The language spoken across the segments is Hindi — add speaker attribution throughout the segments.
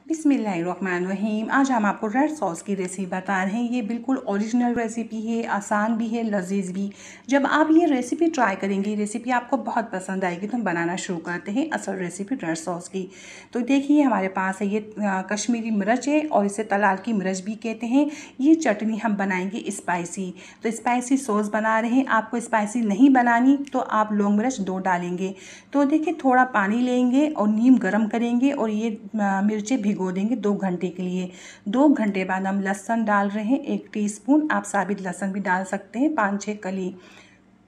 Speaker 1: बिस्मिल्लाहिर्रहमानिर्रहीम। आज हम आपको रेड सॉस की रेसिपी बता रहे हैं। ये बिल्कुल ओरिजिनल रेसिपी है, आसान भी है, लजीज भी। जब आप ये रेसिपी ट्राई करेंगे, रेसिपी आपको बहुत पसंद आएगी। तो हम बनाना शुरू करते हैं असल रेसिपी रेड सॉस की। तो देखिए हमारे पास है ये कश्मीरी मिर्च है और इसे तलाल की मिर्च भी कहते हैं। ये चटनी हम बनाएंगे स्पाइसी। तो स्पाइसी सॉस बना रहे हैं। आपको स्पाइसी नहीं बनानी तो आप लौंग मिर्च 2 डालेंगे। तो देखिए थोड़ा पानी लेंगे और नीम गर्म करेंगे और ये मिर्चें भिगो देंगे 2 घंटे के लिए। 2 घंटे बाद हम लहसुन डाल रहे हैं 1 टीस्पून। आप साबित लहसुन भी डाल सकते हैं, 5-6 कली।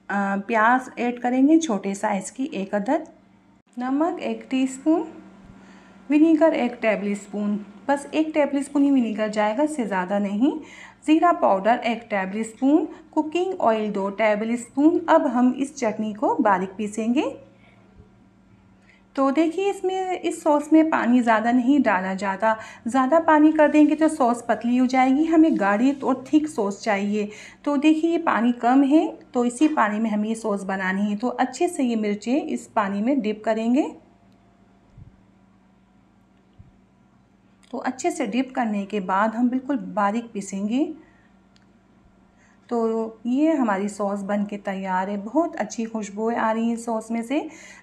Speaker 1: प्याज ऐड करेंगे छोटे साइज़ की 1 अदद। नमक 1 टीस्पून। Vinegar 1 table spoon. बस 1 टेबल स्पून ही विनीगर जाएगा, इससे ज़्यादा नहीं। ज़ीरा powder 1 table spoon. Cooking oil 2 table spoon. अब हम इस चटनी को बारीक पीसेंगे। तो देखिए इसमें इस सॉस में पानी ज़्यादा नहीं डाला जाता। ज़्यादा पानी कर देंगे तो सॉस पतली हो जाएगी। हमें गाढ़ी और थिक सॉस चाहिए। तो देखिए ये पानी कम है, तो इसी पानी में हमें ये सॉस बनानी है। तो अच्छे से ये मिर्चें इस पानी में डिप करेंगे। तो अच्छे से डिप करने के बाद हम बिल्कुल बारीक पीसेंगे। तो ये हमारी सॉस बन के तैयार है। बहुत अच्छी खुशबू आ रही है सॉस में से।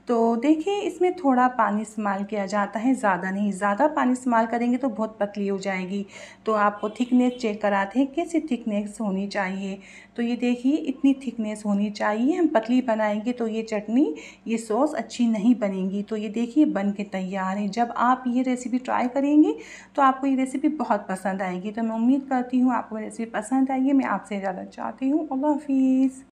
Speaker 1: तो देखिए इसमें थोड़ा पानी इस्तेमाल किया जाता है, ज़्यादा नहीं। ज़्यादा पानी इस्तेमाल करेंगे तो बहुत पतली हो जाएगी। तो आपको थिकनेस चेक कराते हैं कैसी थिकनेस होनी चाहिए। तो ये देखिए इतनी थिकनेस होनी चाहिए। हम पतली बनाएंगे तो ये चटनी, ये सॉस अच्छी नहीं बनेगी। तो ये देखिए बन के तैयार है। जब आप ये रेसिपी ट्राई करेंगे तो आपको ये रेसिपी बहुत पसंद आएगी। तो मैं उम्मीद करती हूँ आपको रेसिपी पसंद आएगी। मैं आपसे ज़्यादा चाहती हूँ। अल्लाह हाफिज़।